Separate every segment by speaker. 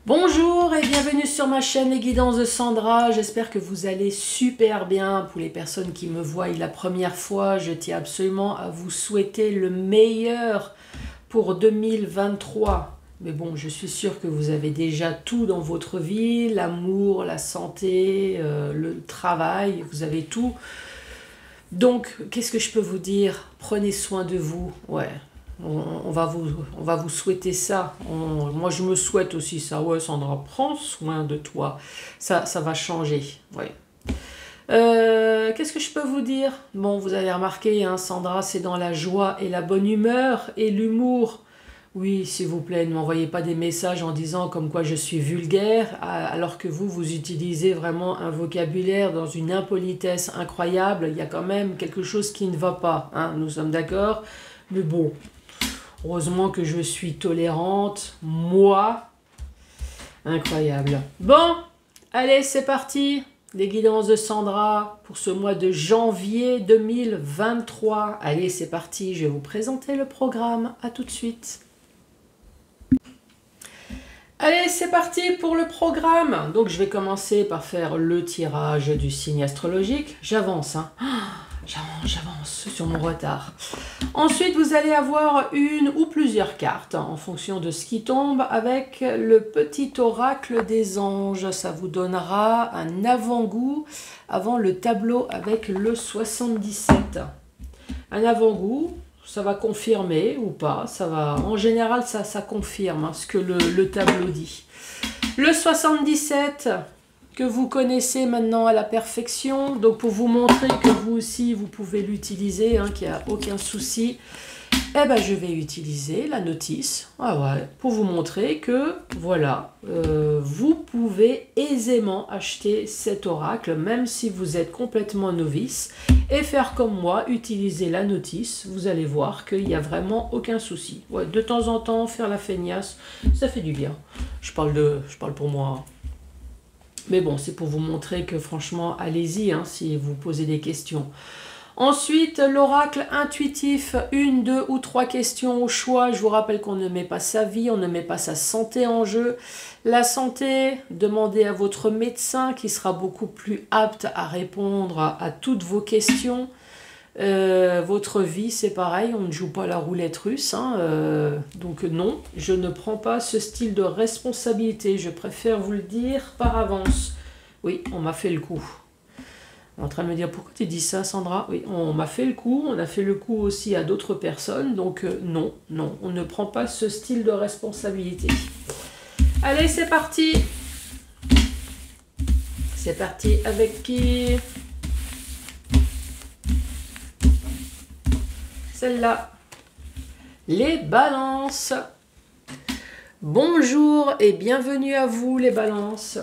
Speaker 1: Bonjour et bienvenue sur ma chaîne Les Guidances de Sandra. J'espère que vous allez super bien. Pour les personnes qui me voient la première fois, je tiens absolument à vous souhaiter le meilleur pour 2023. Mais bon, je suis sûre que vous avez déjà tout dans votre vie, l'amour, la santé, le travail, vous avez tout. Donc, qu'est-ce que je peux vous dire? Prenez soin de vous, ouais. On va vous souhaiter ça. Moi, je me souhaite aussi ça. Ouais, Sandra, prends soin de toi. Ça va changer. Ouais. Qu'est-ce que je peux vous dire? Bon, vous avez remarqué, hein, Sandra, c'est dans la joie et la bonne humeur et l'humour. Oui, s'il vous plaît, ne m'envoyez pas des messages en disant comme quoi je suis vulgaire, alors que vous utilisez vraiment un vocabulaire dans une impolitesse incroyable. Il y a quand même quelque chose qui ne va pas, hein, nous sommes d'accord? Mais bon, heureusement que je suis tolérante, moi. Incroyable. Bon, allez, c'est parti. Les guidances de Sandra pour ce mois de janvier 2023. Allez, c'est parti. Je vais vous présenter le programme. À tout de suite. Allez, c'est parti pour le programme. Donc, je vais commencer par faire le tirage du signe astrologique. J'avance, hein. J'avance sur mon retard. Ensuite, vous allez avoir une ou plusieurs cartes en fonction de ce qui tombe avec le petit oracle des anges. Ça vous donnera un avant-goût avant le tableau avec le 77. Un avant-goût, ça va confirmer ou pas. Ça va, en général, ça confirme, hein, ce que le tableau dit. Le 77... que vous connaissez maintenant à la perfection. Donc pour vous montrer que vous aussi, vous pouvez l'utiliser, hein, qu'il n'y a aucun souci, eh ben, je vais utiliser la notice, pour vous montrer que, voilà, vous pouvez aisément acheter cet oracle, même si vous êtes complètement novice, et faire comme moi, utiliser la notice. Vous allez voir qu'il n'y a vraiment aucun souci. Ouais, de temps en temps, faire la feignasse, ça fait du bien. Je parle pour moi. Mais bon, c'est pour vous montrer que franchement, allez-y, hein, si vous posez des questions. Ensuite, l'oracle intuitif, 1, 2 ou 3 questions au choix. Je vous rappelle qu'on ne met pas sa vie, on ne met pas sa santé en jeu. La santé, demandez à votre médecin qui sera beaucoup plus apte à répondre à toutes vos questions. Votre vie, c'est pareil, on ne joue pas la roulette russe, hein, donc non, je ne prends pas ce style de responsabilité, je préfère vous le dire par avance. Oui, on m'a fait le coup. On est en train de me dire, pourquoi tu dis ça, Sandra? Oui, on m'a fait le coup, on a fait le coup aussi à d'autres personnes, donc non, on ne prend pas ce style de responsabilité. Allez, c'est parti. C'est parti avec qui? Celle-là. Les balances. Bonjour et bienvenue à vous les balances.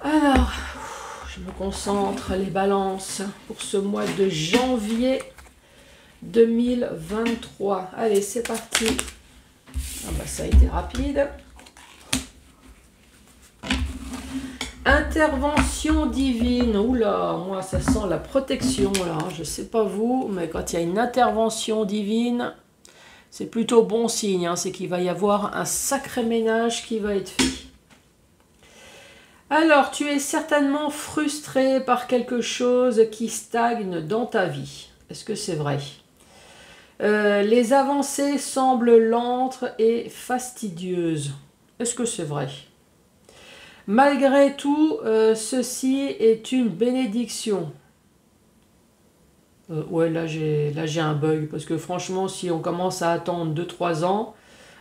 Speaker 1: Alors, je me concentre les balances pour ce mois de janvier 2023. Allez, c'est parti. Ah bah, ça a été rapide. Intervention divine, oula, moi ça sent la protection là, je sais pas vous, mais quand il y a une intervention divine, c'est plutôt bon signe, hein, c'est qu'il va y avoir un sacré ménage qui va être fait. Alors, tu es certainement frustré par quelque chose qui stagne dans ta vie. Est-ce que c'est vrai? Les avancées semblent lentes et fastidieuses. Est-ce que c'est vrai? Malgré tout, ceci est une bénédiction. Ouais, là j'ai un bug, parce que franchement, si on commence à attendre 2-3 ans,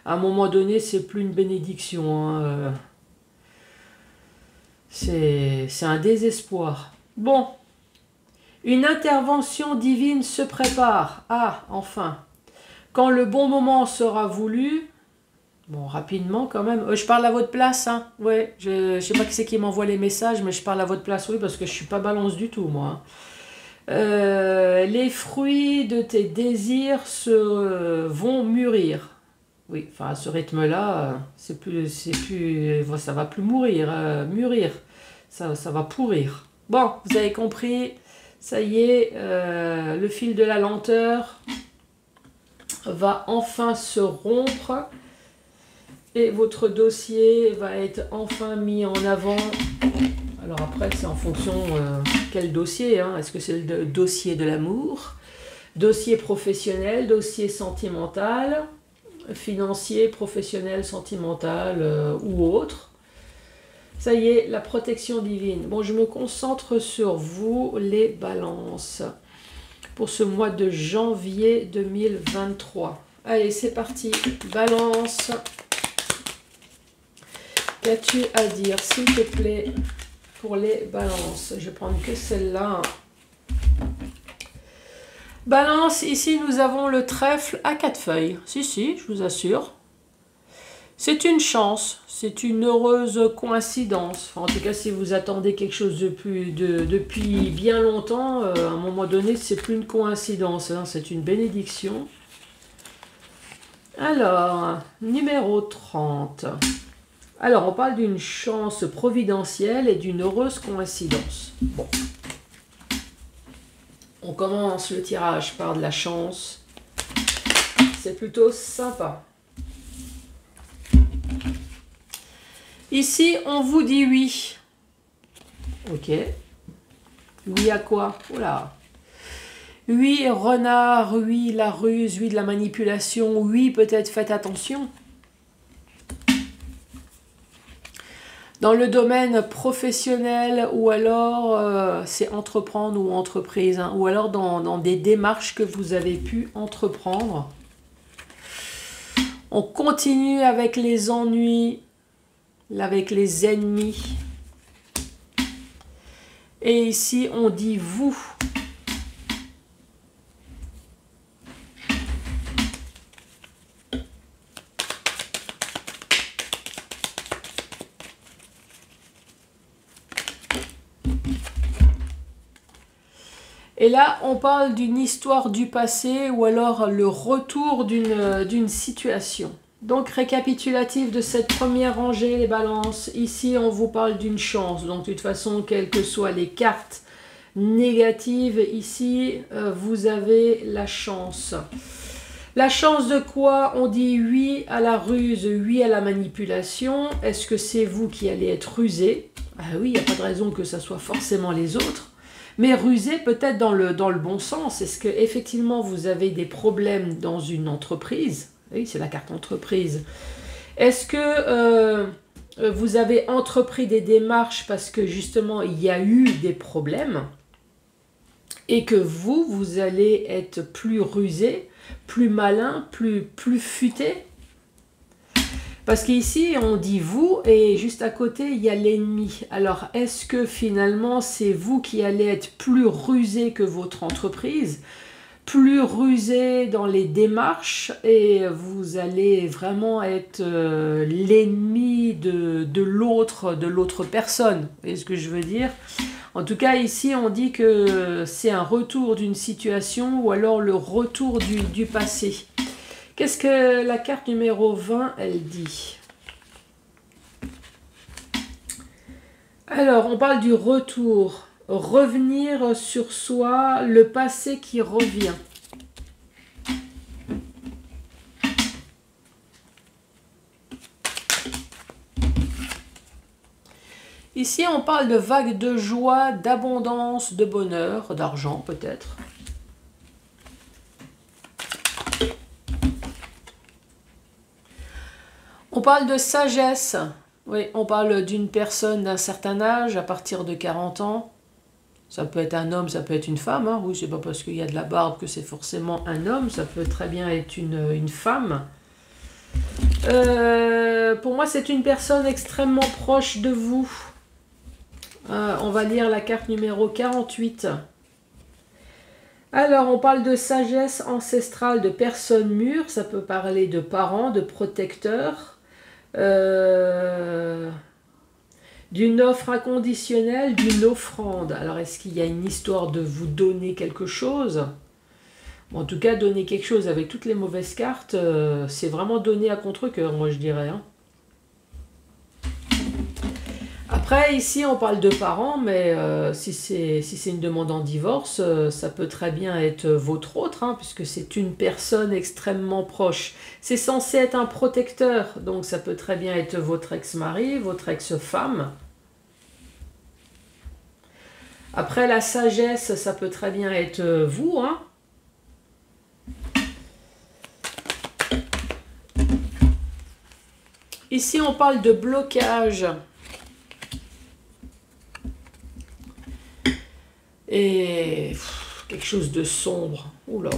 Speaker 1: à un moment donné, c'est plus une bénédiction. Hein, c'est un désespoir. Bon, une intervention divine se prépare. Ah, enfin. Quand le bon moment sera voulu... Bon, rapidement quand même. Je parle à votre place, hein. Ouais, je sais pas qui c'est qui m'envoie les messages, mais je parle à votre place, oui, parce que je suis pas balance du tout, moi. Les fruits de tes désirs vont mûrir. Oui, enfin, à ce rythme-là, ça va plus mûrir. Ça va pourrir. Bon, vous avez compris, Ça y est, le fil de la lenteur va enfin se rompre et votre dossier va être enfin mis en avant. Alors après, c'est en fonction quel dossier, hein. Est-ce que c'est le dossier de l'amour, dossier professionnel, dossier sentimental, financier, professionnel, sentimental ou autre. Ça y est, la protection divine. Bon, je me concentre sur vous, les balances, pour ce mois de janvier 2023. Allez, c'est parti. Balance. Qu'as-tu à dire, s'il te plaît, pour les balances? Je vais prendre que celle-là. Balance, ici nous avons le trèfle à 4 feuilles. Si, je vous assure. C'est une chance, c'est une heureuse coïncidence. Enfin, en tout cas, si vous attendez quelque chose depuis bien longtemps, à un moment donné, c'est plus une coïncidence, hein, c'est une bénédiction. Alors, numéro 30. Alors, on parle d'une chance providentielle et d'une heureuse coïncidence. Bon. On commence le tirage par de la chance. C'est plutôt sympa. Ici, on vous dit oui. Ok. Oui à quoi? Oula. Oui, renard. Oui, la ruse. Oui, de la manipulation. Oui, peut-être faites attention. Dans le domaine professionnel ou alors c'est entreprendre ou entreprise, hein, ou alors dans des démarches que vous avez pu entreprendre. On continue avec les ennuis, avec les ennemis. Et ici, on dit vous. Et là, on parle d'une histoire du passé ou alors le retour d'une situation. Donc, récapitulatif de cette première rangée, les balances. Ici, on vous parle d'une chance. Donc, de toute façon, quelles que soient les cartes négatives, ici, vous avez la chance. La chance de quoi? On dit oui à la ruse, oui à la manipulation. Est-ce que c'est vous qui allez être rusé? Ah oui, il n'y a pas de raison que ça soit forcément les autres. Mais rusé peut-être dans le bon sens. Est-ce qu'effectivement vous avez des problèmes dans une entreprise? Oui, c'est la carte entreprise. Est-ce que vous avez entrepris des démarches parce que justement il y a eu des problèmes et que vous allez être plus rusé, plus malin, plus futé? Parce qu'ici, on dit vous, et juste à côté, il y a l'ennemi. Alors, est-ce que finalement, c'est vous qui allez être plus rusé que votre entreprise, plus rusé dans les démarches, et vous allez vraiment être l'ennemi de l'autre personne? Vous voyez ce que je veux dire? En tout cas, ici, on dit que c'est un retour d'une situation, ou alors le retour du passé. Qu'est-ce que la carte numéro 20, elle dit? Alors, on parle du retour. Revenir sur soi, le passé qui revient. Ici, on parle de vagues de joie, d'abondance, de bonheur, d'argent peut-être. On parle de sagesse. Oui, on parle d'une personne d'un certain âge, à partir de 40 ans. Ça peut être un homme, ça peut être une femme. Hein. Oui, c'est pas parce qu'il y a de la barbe que c'est forcément un homme. Ça peut très bien être une femme. Pour moi, c'est une personne extrêmement proche de vous. On va lire la carte numéro 48. Alors, on parle de sagesse ancestrale, de personnes mûres. Ça peut parler de parents, de protecteurs. D'une offre inconditionnelle, d'une offrande. Alors, est-ce qu'il y a une histoire de vous donner quelque chose? En tout cas, donner quelque chose avec toutes les mauvaises cartes, c'est vraiment donner à contre-cœur, moi je dirais. Hein. Après, ici, on parle de parents, mais si c'est une demande en divorce, ça peut très bien être votre autre, hein, puisque c'est une personne extrêmement proche. C'est censé être un protecteur, donc ça peut très bien être votre ex-mari, votre ex-femme. Après, la sagesse, ça peut très bien être vous, hein. Ici, on parle de blocage. Et quelque chose de sombre. Oula.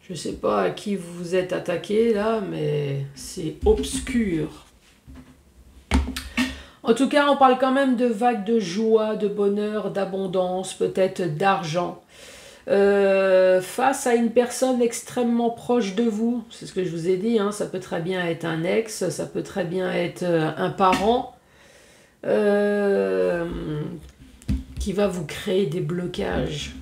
Speaker 1: Je ne sais pas à qui vous vous êtes attaqué là, mais c'est obscur. En tout cas, on parle quand même de vagues de joie, de bonheur, d'abondance, peut-être d'argent. Face à une personne extrêmement proche de vous, c'est ce que je vous ai dit, hein, ça peut très bien être un ex, ça peut très bien être un parent qui va vous créer des blocages.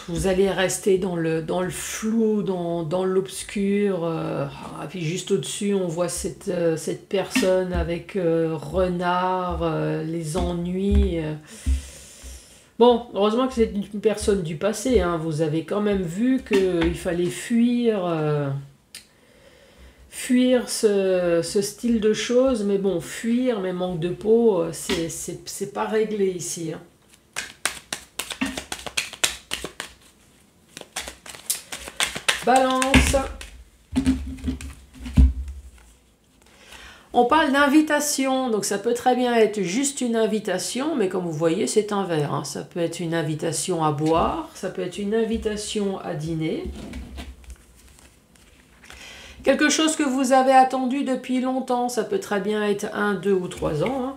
Speaker 1: Vous allez rester dans le flou, dans l'obscur. Puis juste au-dessus, on voit cette personne avec renard, les ennuis. Bon, heureusement que c'est une personne du passé, hein. Vous avez quand même vu qu'il fallait fuir ce style de choses. Mais bon, fuir, mais manque de peau, c'est pas réglé ici, hein. Balance. On parle d'invitation, donc ça peut très bien être juste une invitation, mais comme vous voyez, c'est un verre, hein. Ça peut être une invitation à boire, ça peut être une invitation à dîner. Quelque chose que vous avez attendu depuis longtemps, ça peut très bien être 1, 2 ou 3 ans, hein.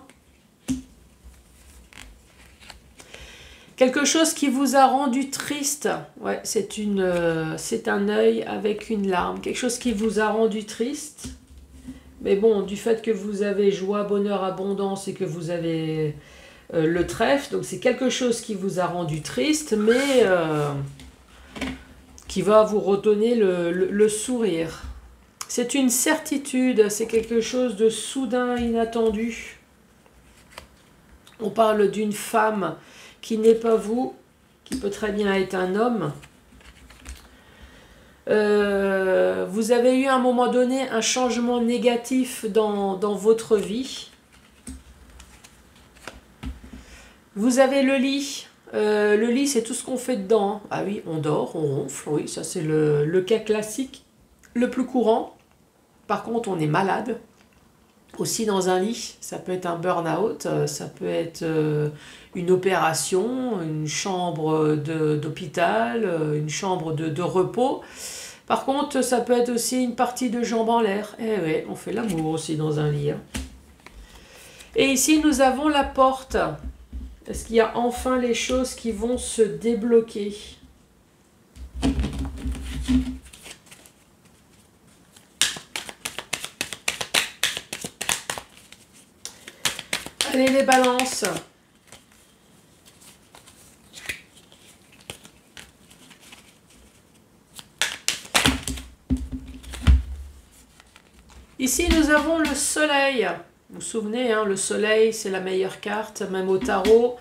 Speaker 1: Quelque chose qui vous a rendu triste, ouais, c'est un œil avec une larme. Quelque chose qui vous a rendu triste, mais bon, du fait que vous avez joie, bonheur, abondance et que vous avez le trèfle, donc c'est quelque chose qui vous a rendu triste, mais qui va vous redonner le sourire. C'est une certitude, c'est quelque chose de soudain, inattendu. On parle d'une femme qui n'est pas vous, qui peut très bien être un homme. Vous avez eu à un moment donné un changement négatif dans votre vie. Vous avez le lit. Le lit, c'est tout ce qu'on fait dedans. Ah oui, on dort, on ronfle. Oui, ça c'est le cas classique, le plus courant. Par contre, on est malade. Aussi dans un lit, ça peut être un burn-out, ça peut être une opération, une chambre d'hôpital, une chambre de repos. Par contre, ça peut être aussi une partie de jambes en l'air. Eh oui, on fait l'amour aussi dans un lit, hein. Et ici, nous avons la porte. Est-ce qu'il y a enfin les choses qui vont se débloquer ? Allez les balances. Ici, nous avons le soleil. Vous vous souvenez, hein, le soleil, c'est la meilleure carte, même au tarot.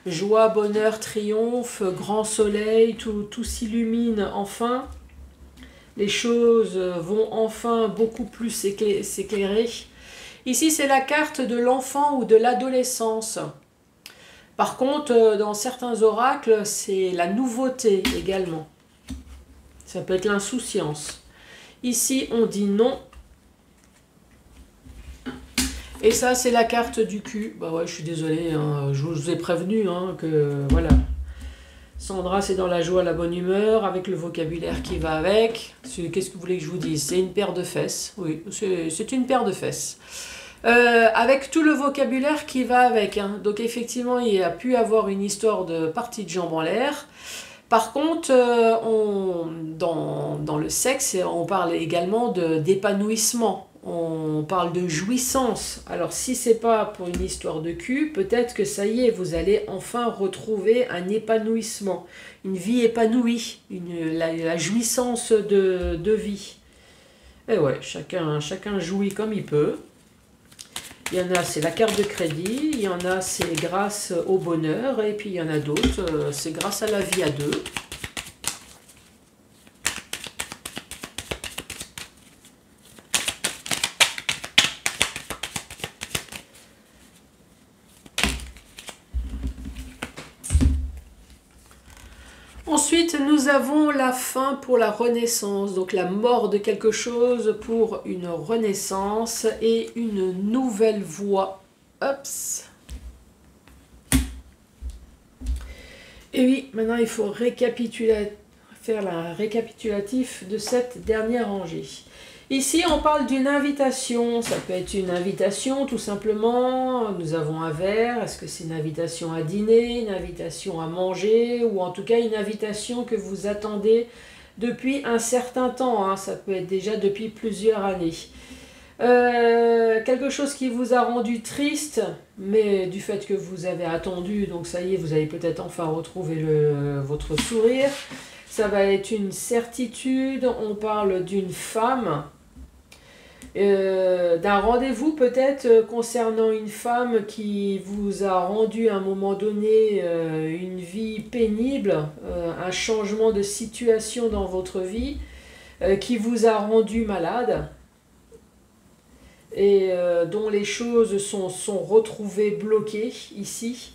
Speaker 1: Joie, bonheur, triomphe, grand soleil, tout s'illumine enfin. Les choses vont enfin beaucoup plus s'éclairer. Ici, c'est la carte de l'enfant ou de l'adolescence. Par contre, dans certains oracles, c'est la nouveauté également. Ça peut être l'insouciance. Ici, on dit non. Et ça, c'est la carte du cul. Bah ouais, je suis désolée, hein, je vous ai prévenu, hein, que voilà. Sandra, c'est dans la joie, la bonne humeur, avec le vocabulaire qui va avec. Qu'est-ce que vous voulez que je vous dise? C'est une paire de fesses. Oui, c'est une paire de fesses. Avec tout le vocabulaire qui va avec, hein. Donc effectivement, il y a pu avoir une histoire de partie de jambes en l'air. Par contre, dans le sexe, on parle également d'épanouissement. On parle de jouissance. Alors si c'est pas pour une histoire de cul, peut-être que ça y est, vous allez enfin retrouver un épanouissement, une vie épanouie, la jouissance de vie. Et ouais, chacun jouit comme il peut. Il y en a, c'est la carte de crédit, il y en a, c'est grâce au bonheur, et puis il y en a d'autres, c'est grâce à la vie à deux. Ensuite, nous avons la fin pour la renaissance, donc la mort de quelque chose pour une renaissance et une nouvelle voie. Hop. Et oui, maintenant il faut faire la récapitulatif de cette dernière rangée. Ici, on parle d'une invitation. Ça peut être une invitation, tout simplement. Nous avons un verre. Est-ce que c'est une invitation à dîner, une invitation à manger, ou en tout cas une invitation que vous attendez depuis un certain temps, hein. Ça peut être déjà depuis plusieurs années. Quelque chose qui vous a rendu triste, mais du fait que vous avez attendu, donc ça y est, vous allez peut-être enfin retrouver votre sourire. Ça va être une certitude. On parle d'une femme. D'un rendez-vous peut-être concernant une femme qui vous a rendu à un moment donné une vie pénible, un changement de situation dans votre vie qui vous a rendu malade et dont les choses sont retrouvées bloquées ici.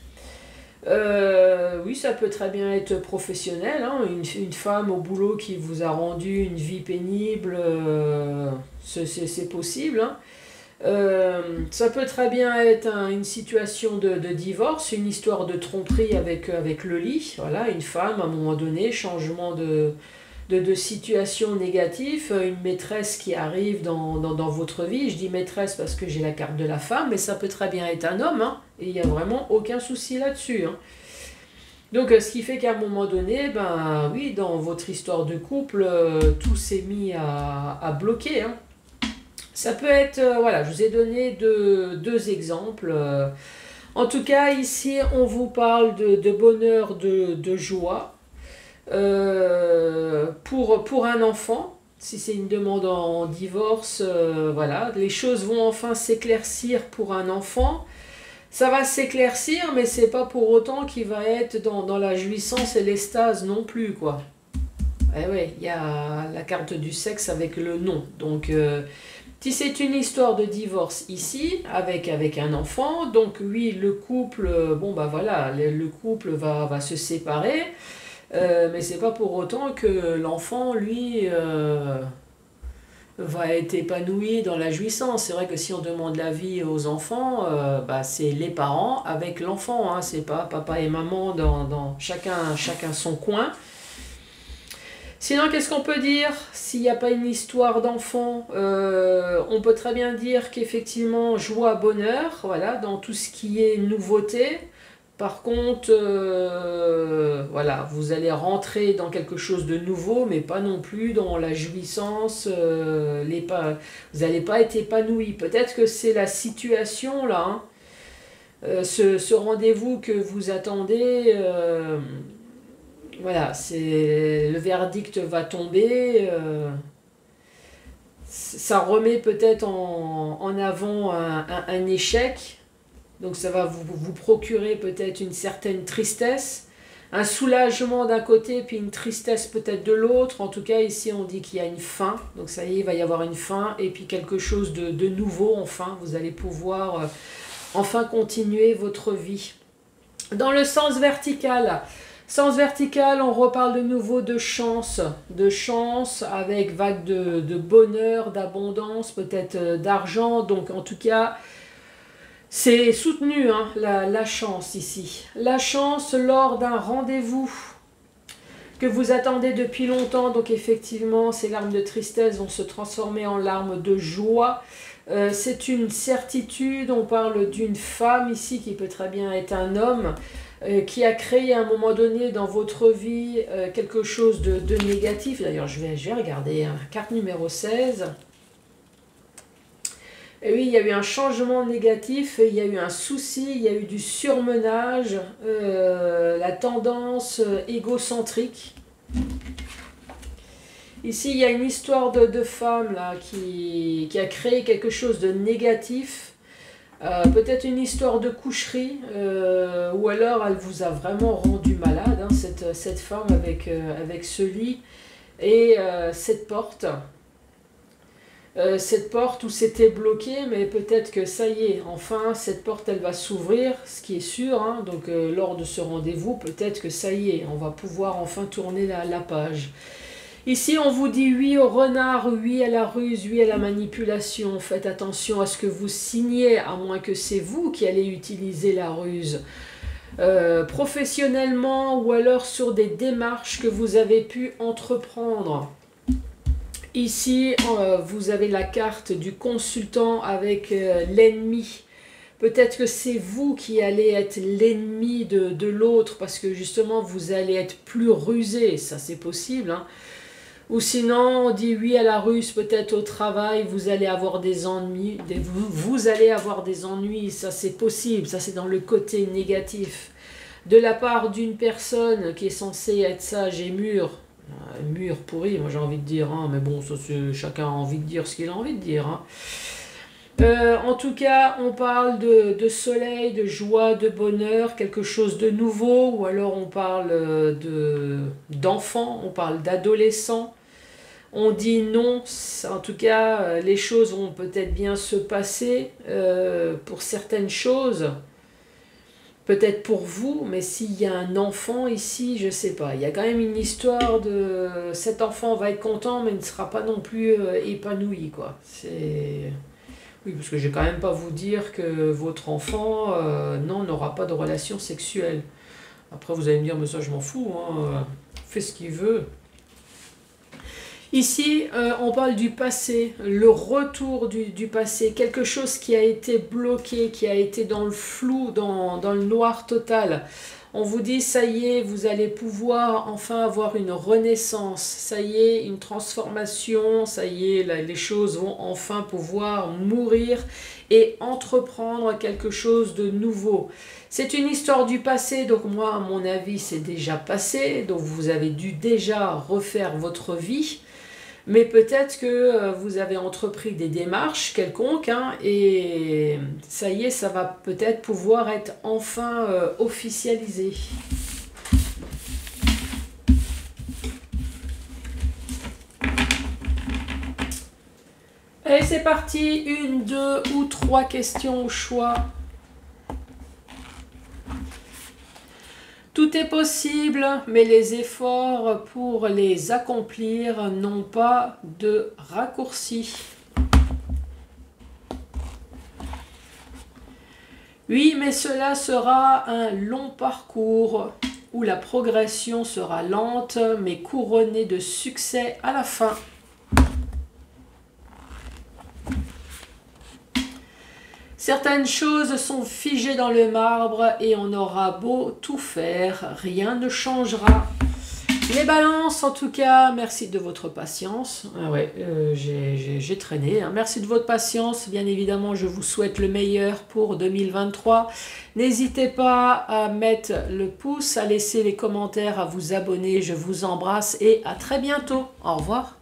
Speaker 1: Oui, ça peut très bien être professionnel, hein. Une femme au boulot qui vous a rendu une vie pénible, c'est possible, hein. Ça peut très bien être une situation de divorce, une histoire de tromperie avec le lit. Voilà, une femme, à un moment donné, changement de situation négative, une maîtresse qui arrive dans votre vie. Je dis maîtresse parce que j'ai la carte de la femme, mais ça peut très bien être un homme, hein, et il n'y a vraiment aucun souci là-dessus, hein. Donc, ce qui fait qu'à un moment donné, ben oui, dans votre histoire de couple, tout s'est mis à bloquer, hein. Ça peut être, voilà, je vous ai donné deux exemples. En tout cas, ici, on vous parle de bonheur, de joie. Pour un enfant, si c'est une demande en divorce, voilà, les choses vont enfin s'éclaircir pour un enfant. Ça va s'éclaircir, mais c'est pas pour autant qu'il va être dans la jouissance et l'extase non plus, quoi. Eh ouais, il y a la carte du sexe avec le non. Donc, si c'est une histoire de divorce ici, avec un enfant, donc oui, le couple, bon bah voilà, le couple va se séparer. Mais c'est pas pour autant que l'enfant, lui, va être épanoui dans la jouissance. C'est vrai que si on demande l'avis aux enfants, bah, c'est les parents avec l'enfant, hein. C'est pas papa et maman dans chacun son coin. Sinon, qu'est-ce qu'on peut dire s'il n'y a pas une histoire d'enfant? On peut très bien dire qu'effectivement, joie, bonheur, voilà, dans tout ce qui est nouveauté. Par contre, voilà, vous allez rentrer dans quelque chose de nouveau, mais pas non plus dans la jouissance. Vous n'allez pas être épanoui. Peut-être que c'est la situation là, hein. Ce rendez-vous que vous attendez, voilà, le verdict va tomber. Ça remet peut-être en avant un échec. Donc ça va vous procurer peut-être une certaine tristesse, un soulagement d'un côté, puis une tristesse peut-être de l'autre. En tout cas, ici, on dit qu'il y a une fin. Donc ça y est, il va y avoir une fin, et puis quelque chose de nouveau, enfin. Vous allez pouvoir enfin continuer votre vie. Dans le sens vertical, on reparle de nouveau de chance avec vague de bonheur, d'abondance, peut-être d'argent. Donc en tout cas, c'est soutenu, hein, la chance ici. La chance lors d'un rendez-vous que vous attendez depuis longtemps. Donc effectivement, ces larmes de tristesse vont se transformer en larmes de joie. C'est une certitude. On parle d'une femme ici qui peut très bien être un homme qui a créé à un moment donné dans votre vie quelque chose de négatif. D'ailleurs, je vais regarder, hein, carte numéro 16. Et oui, il y a eu un changement négatif, il y a eu un souci, il y a eu du surmenage, la tendance égocentrique. Ici, il y a une histoire de femme là, qui a créé quelque chose de négatif Peut-être une histoire de coucherie, ou alors elle vous a vraiment rendu malade, hein, cette femme avec ce lit et cette porte où c'était bloqué, mais peut-être que ça y est, enfin cette porte elle va s'ouvrir, ce qui est sûr, hein, donc lors de ce rendez-vous, peut-être que ça y est, on va pouvoir enfin tourner la page. Ici, on vous dit oui au renard, oui à la ruse, oui à la manipulation. Faites attention à ce que vous signez, à moins que c'est vous qui allez utiliser la ruse. Professionnellement ou alors sur des démarches que vous avez pu entreprendre. Ici, vous avez la carte du consultant avec l'ennemi. Peut-être que c'est vous qui allez être l'ennemi de l'autre parce que justement, vous allez être plus rusé. Ça, c'est possible, hein. Ou sinon, on dit oui à la ruse, peut-être au travail, vous allez avoir des ennuis. Vous allez avoir des ennuis, ça c'est possible, ça c'est dans le côté négatif. De la part d'une personne qui est censée être sage et mûre, mûr pourri, moi j'ai envie de dire, hein, mais bon, ça, chacun a envie de dire ce qu'il a envie de dire. Hein. En tout cas, on parle de soleil, de joie, de bonheur, quelque chose de nouveau, ou alors on parle d'enfants, on parle d'adolescents. On dit non, en tout cas, les choses vont peut-être bien se passer pour certaines choses. Peut-être pour vous, mais s'il y a un enfant ici, je ne sais pas. Il y a quand même une histoire de... Cet enfant va être content, mais il ne sera pas non plus épanoui, quoi. C'est... Oui, parce que je ne vais quand même pas vous dire que votre enfant, non, n'aura pas de relation sexuelle. Après, vous allez me dire, mais ça, je m'en fous, hein. Fait ce qu'il veut. Ici, on parle du passé, le retour du passé, quelque chose qui a été bloqué, qui a été dans le flou, dans le noir total. On vous dit, ça y est, vous allez pouvoir enfin avoir une renaissance, ça y est, une transformation, ça y est, là, les choses vont enfin pouvoir mourir et entreprendre quelque chose de nouveau. C'est une histoire du passé, donc moi, à mon avis, c'est déjà passé, donc vous avez dû déjà refaire votre vie. Mais peut-être que vous avez entrepris des démarches quelconques, hein, et ça y est, ça va peut-être pouvoir être enfin officialisé. Allez, c'est parti, 1, 2 ou 3 questions au choix. Tout est possible, mais les efforts pour les accomplir n'ont pas de raccourci. Oui, mais cela sera un long parcours où la progression sera lente, mais couronnée de succès à la fin. Certaines choses sont figées dans le marbre et on aura beau tout faire, rien ne changera. Les balances, en tout cas, merci de votre patience. Ah ouais, j'ai traîné. Hein. Merci de votre patience. Bien évidemment, je vous souhaite le meilleur pour 2023. N'hésitez pas à mettre le pouce, à laisser les commentaires, à vous abonner. Je vous embrasse et à très bientôt. Au revoir.